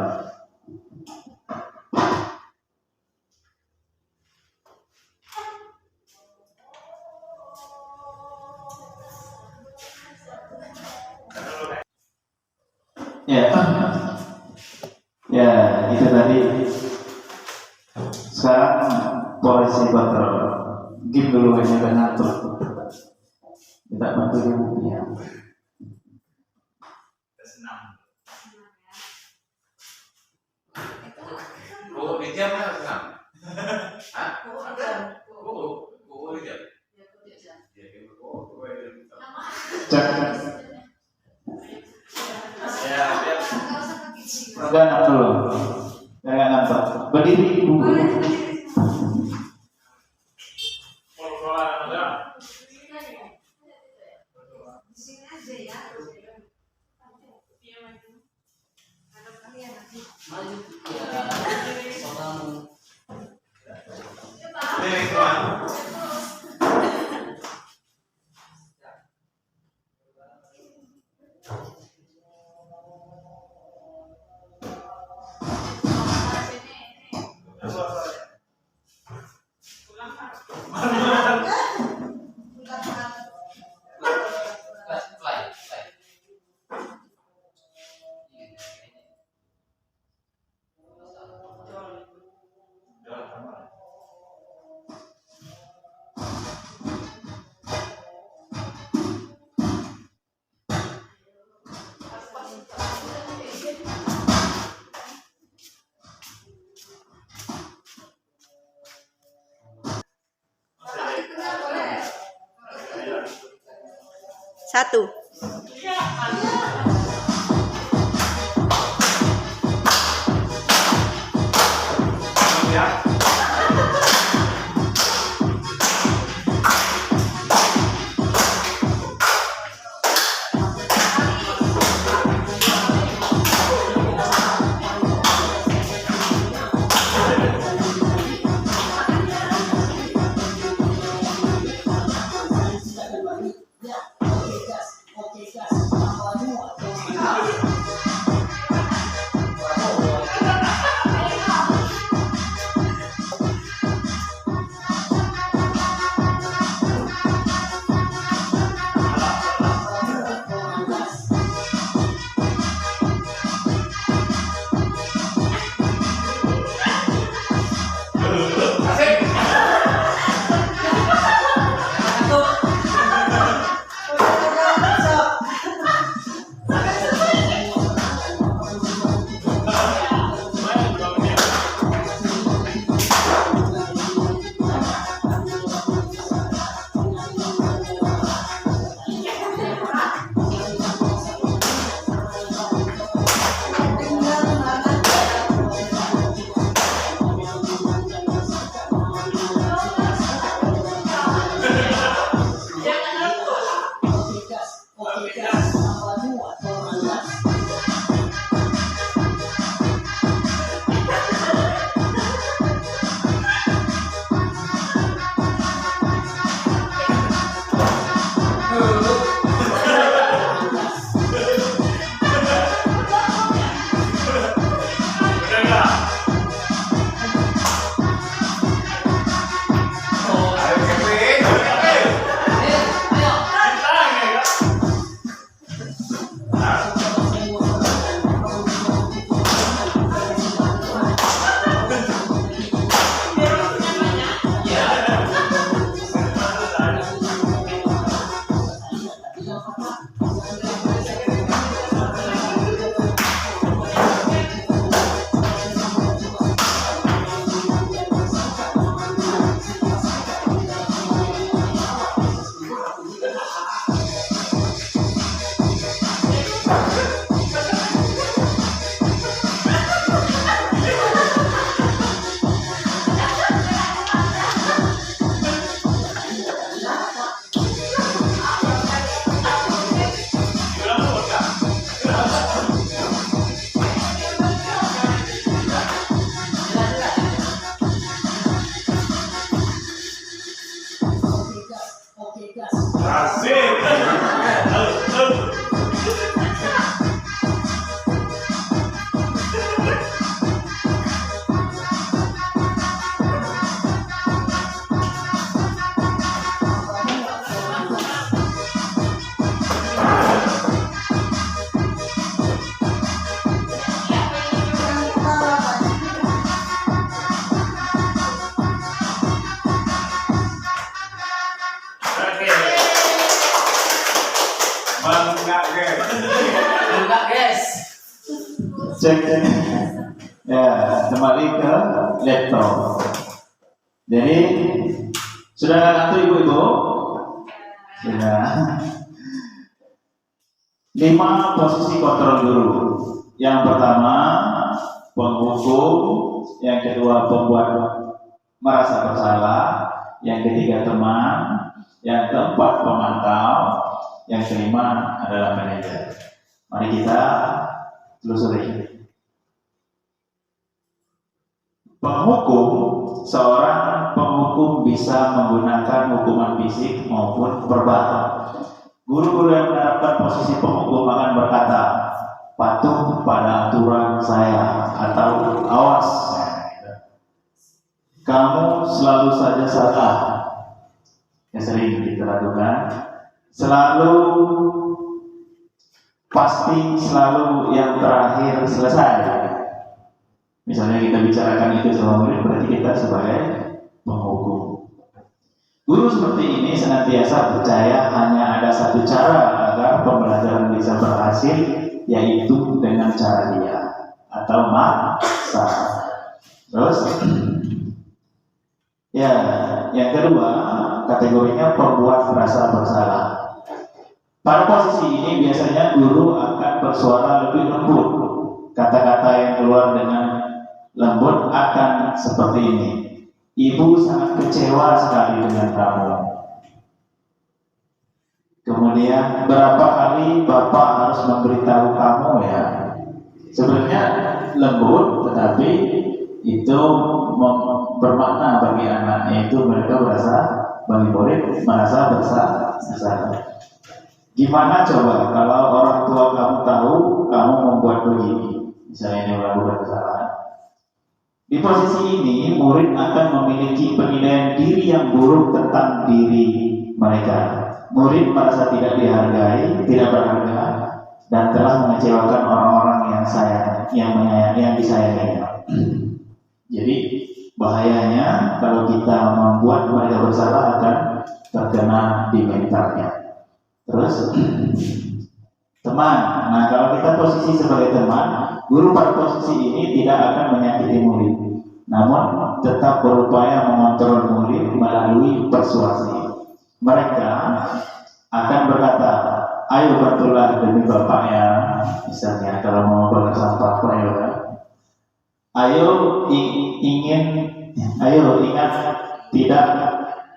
Ya, itu tadi. Sekarang polisi kontrol. Game dulu aja udah ngantuk. Kita bantu dia bukunya. Oh, di jam mana senam? Hah? Oh, di jam. Cek. Ya, biar. Udah ngantuk dulu. Jangan ngantuk. Berdiri dulu. Satu. Enggak, guys. Cek. Ya, kembali ke laptop. Jadi sudah ngantuk ibu-ibu? Sudah. 5 posisi kontrol guru. Yang pertama penghukum, yang kedua pembuat merasa bersalah, yang ketiga teman, yang keempat pemantau, yang kelima adalah manajer. Mari kita telusuri. Penghukum, seorang penghukum bisa menggunakan hukuman fisik maupun verbal. Guru-guru yang menerapkan posisi penghukum akan berkata, patuh pada aturan saya, atau awas, kamu selalu saja salah. Yang sering kita lakukan, selalu pasti selalu yang terakhir selesai. Misalnya kita bicarakan itu sama murid, berarti kita sebagai penghukum. Guru seperti ini senantiasa percaya hanya ada satu cara agar pembelajaran bisa berhasil, yaitu dengan cara dia atau maksa. Terus, ya, yang kedua kategorinya pembuat merasa bersalah. Pada posisi ini biasanya guru akan bersuara lebih lembut. Kata-kata yang keluar dengan lembut akan seperti ini. Ibu sangat kecewa sekali dengan kamu. Kemudian, berapa kali Bapak harus memberitahu kamu ya? Sebenarnya lembut, tetapi itu bermakna bagi anak, itu mereka merasa, bagi murid merasa bersalah. Gimana coba kalau orang tua kamu tahu kamu membuat begini, misalnya ini melakukan kesalahan. Di posisi ini, murid akan memiliki penilaian diri yang buruk tentang diri mereka. Murid merasa tidak dihargai, tidak berharga, dan telah mengecewakan orang-orang yang disayanginya. Jadi bahayanya kalau kita membuat mereka bersalah akan terkena di mentalnya. Terus teman, nah kalau kita posisi sebagai teman, guru pada posisi ini tidak akan menyakiti murid, namun tetap berupaya mengontrol murid melalui persuasi. Mereka akan berkata, ayo bantulah demi Bapak ya, misalnya kalau mau bakar sampah, ayo kan? Ayo ingat tidak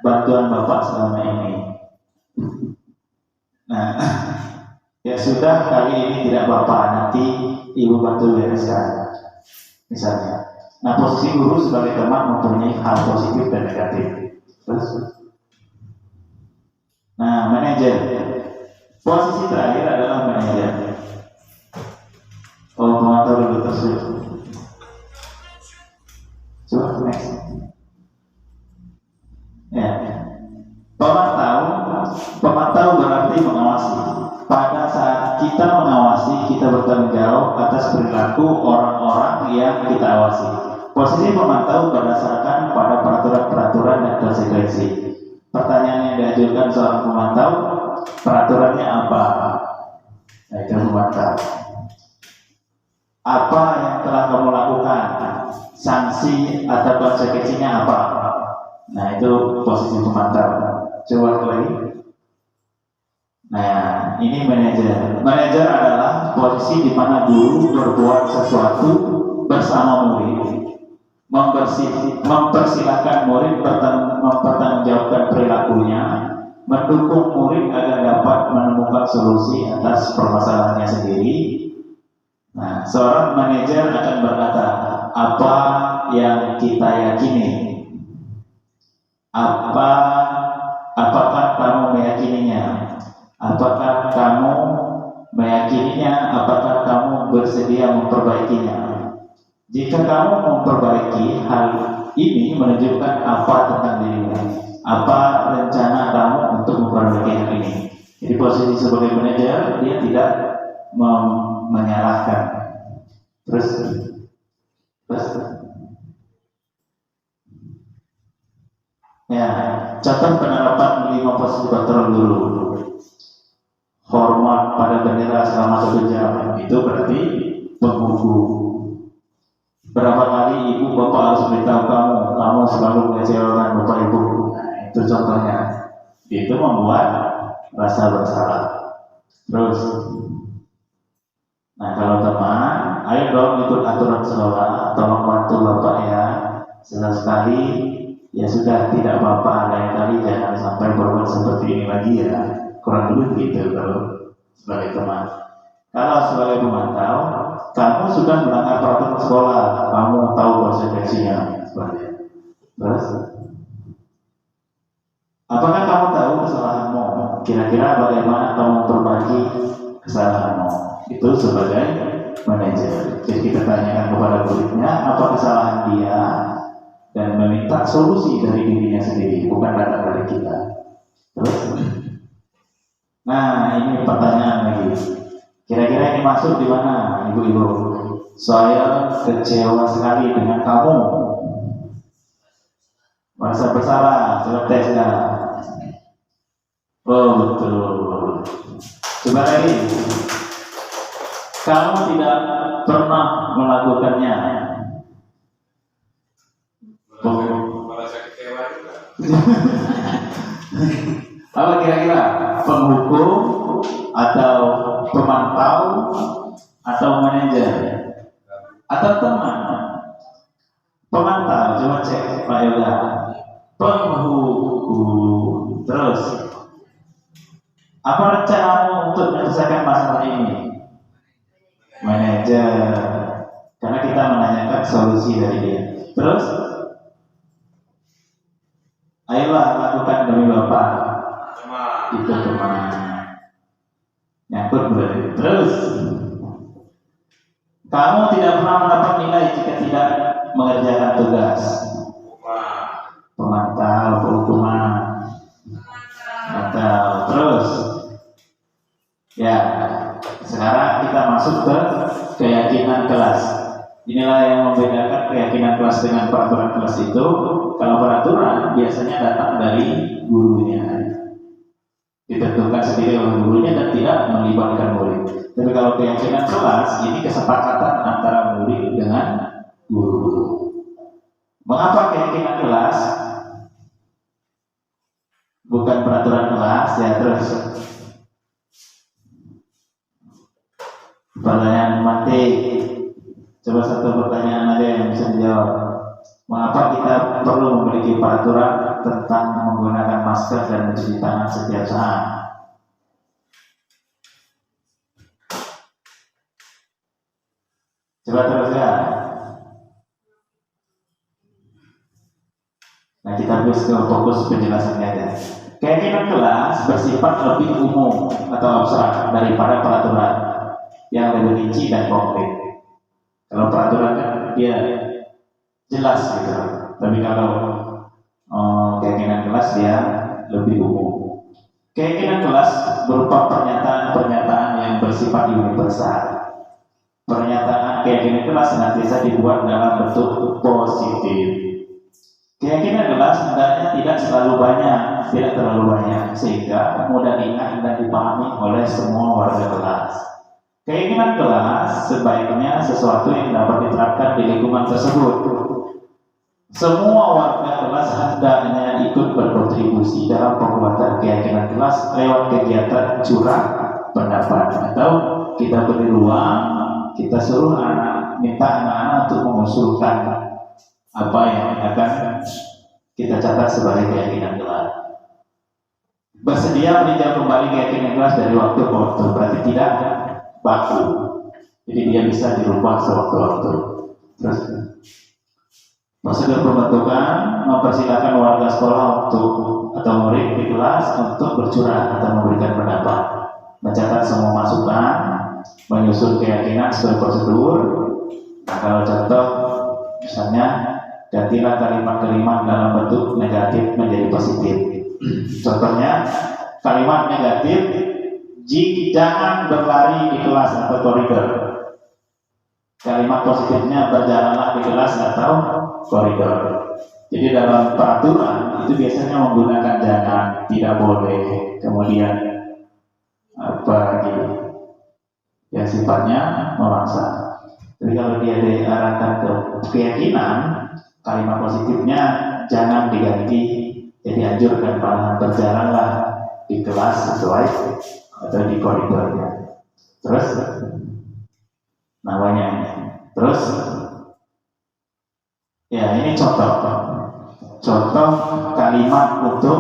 bantuan Bapak selama ini. Nah, ya sudah, kali ini tidak Bapak, nanti Ibu bantu bereskan, misalnya. Nah, posisi guru sebagai teman mempunyai hal positif dan negatif. Terus, nah, manajer. Posisi terakhir adalah manajer. Oh, pemantau dulu tersebut. Coba next. Ya. Pemantau berarti mengawasi. Pada saat kita mengawasi, kita bertanggung jawab atas perilaku orang-orang yang kita awasi. Posisi pemantau berdasarkan pada peraturan-peraturan dan konsekuensi. Pertanyaan yang diajukan seorang pemantau, peraturannya apa? Nah, itu pemantau. Apa yang telah kamu lakukan? Sanksi atau konsekuensinya apa? Nah, itu posisi pemantau. Coba lagi. Nah, ini manajer. Manajer adalah posisi di mana guru berbuat sesuatu bersama murid, mempersilahkan murid mempertanggungjawabkan perilakunya, mendukung murid agar dapat menemukan solusi atas permasalahannya sendiri. Nah, seorang manajer akan berkata, apa yang kita yakini? Apakah kamu meyakininya? Apakah kamu meyakininya? Apakah kamu bersedia memperbaikinya? Jika kamu memperbaiki hal ini menunjukkan apa tentang dirimu? Apa rencana kamu untuk memperbaiki hal ini? Jadi posisi sebagai manajer, dia tidak menyalahkan. Terus ya, contoh penerapan 5 posisi kontrol dulu. Hormat pada bendera selama 1 jam, itu berarti penghukum. Berapa kali ibu bapak harus beritahu kamu selalu mengecewakan bapak ibu. Nah, itu contohnya. Itu membuat rasa bersalah. Terus, nah kalau teman, ayo dong ikut aturan sekolah, tolong bantu bapak ya. Sekali ya sudah, tidak apa-apa, lain kali jangan sampai berbuat seperti ini lagi ya. Kurang lebih gitu kalau sebagai teman. Kalau sebagai pemantau, kamu sudah melanggar peraturan sekolah, kamu tahu konsekuensinya. Terus, apakah kamu tahu kesalahanmu? Kira-kira bagaimana kamu memperbaiki kesalahanmu? Itu sebagai manajer. Jadi kita tanyakan kepada muridnya apa kesalahan dia dan meminta solusi dari dirinya sendiri, bukan datang dari kita. Terus, nah ini pertanyaan lagi. Kira-kira ini masuk di mana, ibu-ibu? Saya kecewa sekali dengan kamu. Merasa bersalah, coba tes ya. Oh betul. Coba lagi. Kamu tidak pernah melakukannya. Merasa kecewa juga. Apa kira-kira? Penghukum atau pemantau atau manajer atau teman? Pemantau, coba cek Pak Yoga. Penghukum. Terus, apa rencanamu untuk menyelesaikan masalah ini? Manajer. Karena kita menanyakan solusi dari dia. Terus, ayolah lakukan demi Bapak. Itu teman. Nyangkut berarti. Terus, kamu tidak pernah mendapat nilai jika tidak mengerjakan tugas. Pemantau, penghukuman. Pemantau. Terus, ya, sekarang kita masuk ke keyakinan kelas. Inilah yang membedakan keyakinan kelas dengan peraturan kelas itu. Kalau peraturan biasanya datang dari gurunya, ditentukan sendiri oleh gurunya dan tidak melibatkan murid. Tapi kalau keyakinan kelas, ini kesepakatan antara murid dengan guru. Mengapa keyakinan kelas? Bukan peraturan kelas, ya. Terus pertanyaan mati. Coba satu pertanyaan aja yang bisa dijawab. Mengapa kita perlu memiliki peraturan tentang menggunakan masker dan mencuci tangan setiap saat? Coba terus ya. Nah, kita harus ke fokus penjelasannya aja. Keyakinan kelas bersifat lebih umum atau abstrak daripada peraturan yang lebih rinci dan konkret. Kalau peraturan kan dia jelas gitu, tapi kalau keyakinan kelas dia lebih umum. Keyakinan kelas berupa pernyataan-pernyataan yang bersifat universal. Pernyataan keyakinan kelas senantiasa dibuat dalam bentuk positif. Keyakinan kelas hendaknya tidak terlalu banyak, sehingga mudah diingat dan dipahami oleh semua warga kelas. Keyakinan kelas sebaiknya sesuatu yang dapat diterapkan di lingkungan tersebut. Semua warga kelas hendaknya ikut berkontribusi dalam penguatan keyakinan kelas lewat kegiatan curah pendapat, atau kita beri ruang, kita suruh minta anak-anak untuk mengusulkan apa yang akan kita catat sebagai keyakinan kelas. Bersedia meninjau kembali keyakinan kelas dari waktu ke waktu, berarti tidak baku, jadi dia bisa dirubah sewaktu-waktu. Terus prosedur pembentukan mempersilakan warga sekolah atau murid di kelas untuk bercurah atau memberikan pendapat, mencatat semua masukan, menyusun keyakinan sesuai prosedur. Nah, kalau contoh misalnya gantilah kalimat-kalimat dalam bentuk negatif menjadi positif. Contohnya kalimat negatif, jangan berlari di kelas atau koridor. Kalimat positifnya, berjalanlah di kelas atau koridor. Jadi dalam peraturan itu biasanya menggunakan jangan, tidak boleh, kemudian apa gitu, yang sifatnya memaksa. Tapi kalau dia diarahkan ke keyakinan, kalimat positifnya jangan diganti, jadi anjurkan pandangan berjalanlah di kelas sesuai atau di koridornya. Terus namanya ini. Terus ya, ini contoh kalimat untuk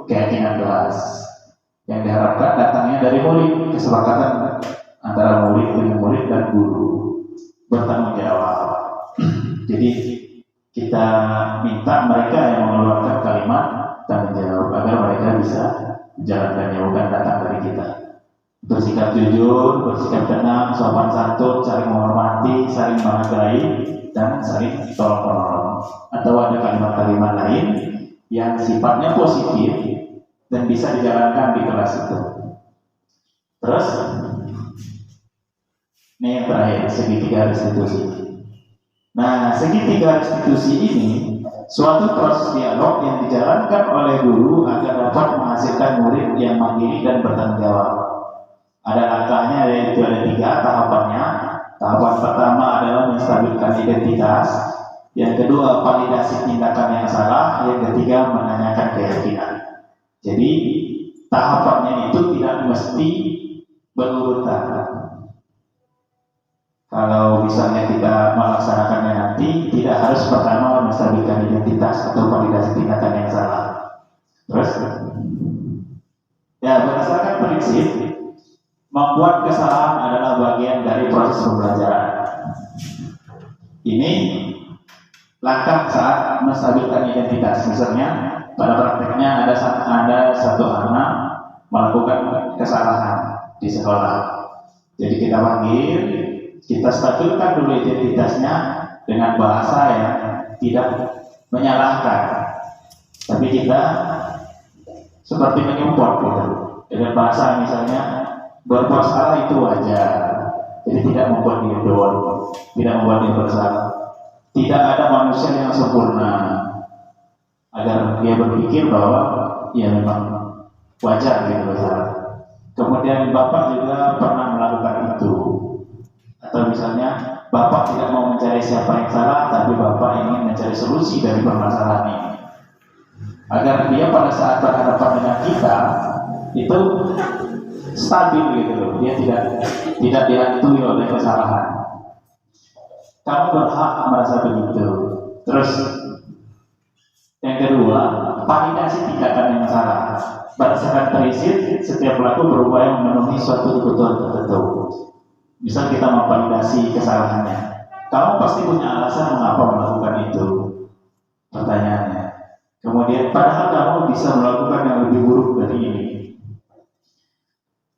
keyakinan kelas yang diharapkan datangnya dari murid, kesepakatan antara murid dengan murid dan guru bertanggung jawab. Jadi kita minta mereka yang mengeluarkan kalimat tanggung jawab agar mereka bisa menjalankannya, bukan datang dari kita. Bersikap jujur, bersikap tenang, sopan santun, saling menghormati, saling menghargai, dan saling tolong menolong. Atau ada kalimat-kalimat lain yang sifatnya positif dan bisa dijalankan di kelas itu. Terus ini yang terakhir, segitiga restitusi. Nah, segitiga restitusi ini suatu proses dialog yang dijalankan oleh guru agar dapat menghasilkan murid yang mandiri dan bertanggung jawab. Ada langkahnya, yaitu ada 3 tahapannya. Tahapan pertama adalah menstabilkan identitas, yang kedua validasi tindakan yang salah, yang ketiga menanyakan keyakinan. Jadi tahapannya itu tidak mesti berurutan. Kalau misalnya kita melaksanakannya nanti, tidak harus pertama menstabilkan identitas atau validasi tindakan yang salah. Terus ya, berdasarkan prinsip membuat kesalahan adalah bagian dari proses pembelajaran. Ini langkah saat menstabilkan identitas. Misalnya pada prakteknya ada satu anak melakukan kesalahan di sekolah. Jadi kita panggil, kita stabilkan dulu identitasnya dengan bahasa yang tidak menyalahkan, tapi kita seperti menyupport gitu. Dengan bahasa misalnya, berbuat salah itu wajar, jadi tidak membuat dia down, tidak membuat dia bersalah. Tidak ada manusia yang sempurna, agar dia berpikir bahwa ya memang wajar gitu bersalah. Kemudian bapak juga pernah melakukan itu, atau misalnya bapak tidak mau mencari siapa yang salah, tapi bapak ingin mencari solusi dari permasalahan ini, agar dia pada saat berhadapan dengan kita itu stabil gitu loh, dia tidak dihantui oleh kesalahan. Kamu berhak merasa begitu. Terus yang kedua, validasi tindakan yang salah. Berdasarkan prinsip, setiap pelaku berupaya memenuhi suatu kebutuhan tertentu. Misal kita memvalidasi kesalahannya, kamu pasti punya alasan mengapa melakukan itu, pertanyaannya. Kemudian padahal kamu bisa melakukan yang lebih buruk dari ini.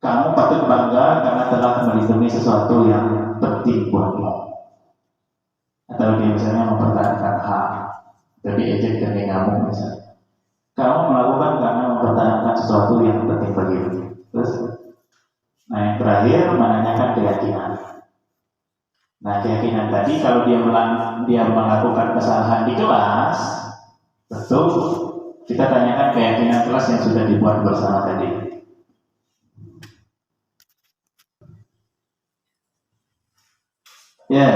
Kamu patut bangga karena telah melindungi sesuatu yang penting buatmu. Atau dia misalnya mempertahankan hak dari ejek dan kamu misalnya. Kamu melakukan karena mempertahankan sesuatu yang penting bagimu. Terus, nah yang terakhir menanyakan keyakinan. Nah keyakinan tadi kalau dia melakukan kesalahan di kelas, tentu kita tanyakan keyakinan kelas yang sudah dibuat bersama tadi. Ya,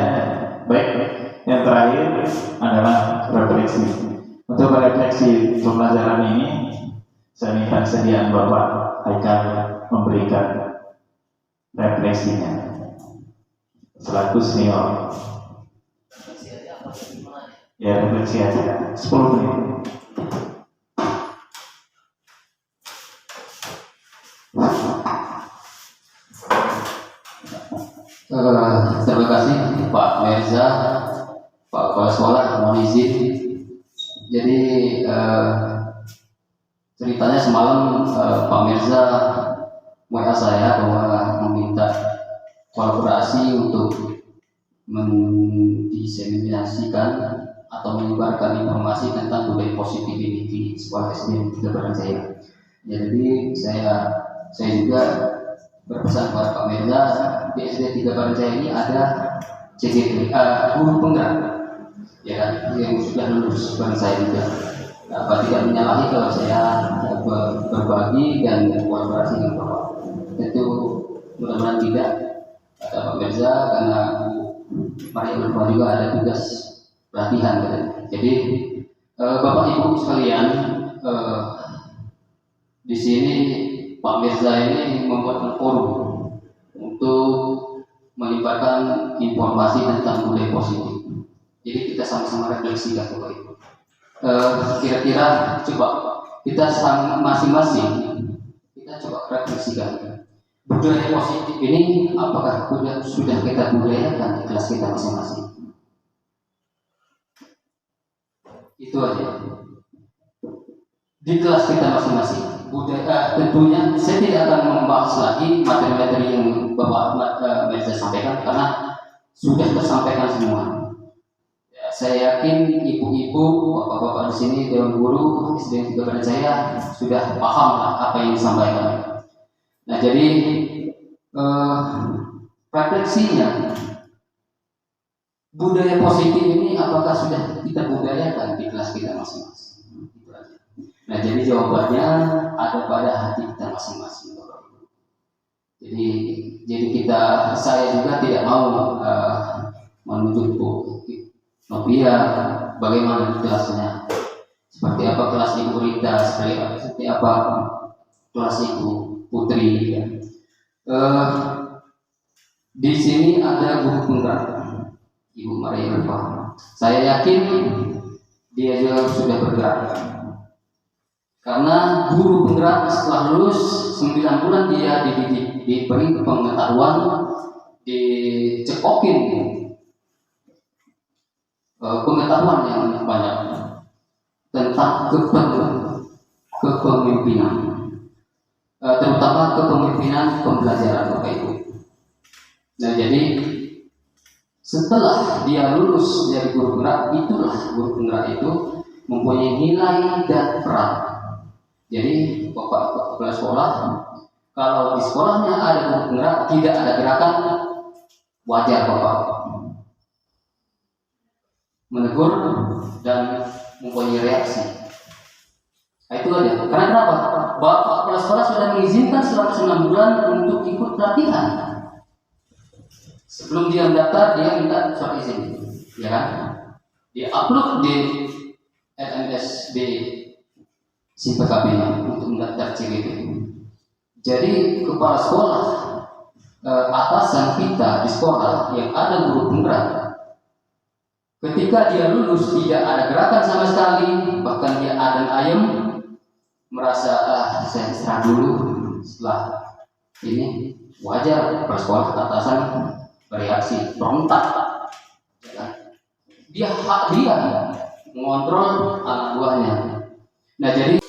baik. Yang terakhir adalah refleksi. Untuk refleksi pembelajaran ini, saya minta kesediaan Bapak Haikal memberikan refleksinya selaku senior. Ya, refleksi aja 10 menit. Terima kasih Pak Mirza, Pak Kepala Sekolah, mohon izin. Jadi ceritanya semalam Pak Mirza WA saya bahwa meminta kolaborasi untuk mendiseminasikan atau menyebarkan informasi tentang budaya positif ini di sekolah SD 3 Baranjaya. Jadi saya juga berpesan kepada Pak Mirza, di SD 3 Baranjaya ini ada CGT, guru penggerak, ya kan, yang sudah lulus bareng saya juga. Apa tidak menyalahi kalau saya berbagi dan kolaborasi dengan Bapak? Tentu mudah-mudahan tidak, kata Pak Mirza, karena Maria Ulfa juga ada tugas pelatihan. Jadi Bapak Ibu sekalian, di sini Pak Mirza ini membuat forum untuk menyebarkan informasi tentang budaya positif. Jadi kita sama-sama refleksikan Bapak Ibu. Kira-kira coba kita masing-masing kita coba refleksikan budaya positif ini apakah sudah kita budayakan di kelas kita masing-masing. Itu aja. Di kelas kita masing-masing. Budaya, tentunya saya tidak akan membahas lagi materi-materi yang Bapak Mirza sampaikan karena sudah tersampaikan semua. Ya, saya yakin ibu-ibu, bapak-bapak di sini, dewan guru SD 3 Baranjaya sudah paham lah apa yang disampaikan. Nah, jadi refleksinya budaya positif ini apakah sudah kita budayakan di kelas kita masing-masing? Nah, jadi jawabannya ada pada hati kita masing-masing. Jadi saya juga tidak mau menunjuk Bu Novia bagaimana kelasnya, seperti apa kelas Ibu Rita, seperti apa kelas Ibu Putri. Ya. Di sini ada guru penggerak Ibu Maria Ulfa. Saya yakin dia juga sudah bergerak. Karena guru penggerak setelah lulus 9 bulan dia dididik, diberi pengetahuan, dicekokin pengetahuan yang banyak tentang kepemimpinan, terutama kepemimpinan pembelajaran Bapak Ibu. Nah, jadi setelah dia lulus dari guru penggerak, itulah guru penggerak itu mempunyai nilai dan peran. Jadi Bapak kepala sekolah, kalau di sekolahnya ada guru penggerak, tidak ada gerakan, wajar Bapak menegur dan mempunyai reaksi. Nah, itu aja. Karena kenapa? Bapak kepala sekolah sudah mengizinkan selama 9 bulan untuk ikut pelatihan. Sebelum dia mendaftar, dia minta surat izin, ya kan? Dia upload di LMSB si PKB-nya untuk mendaftar CGT. Jadi kepala sekolah, atasan kita di sekolah yang ada guru penggerak, ketika dia lulus tidak ada gerakan sama sekali, bahkan dia adem ayem, merasa saya istirahat dulu setelah ini, wajar kepala sekolah atasan bereaksi berontak. Dia hak dia mengontrol anak buahnya. Nah, jadi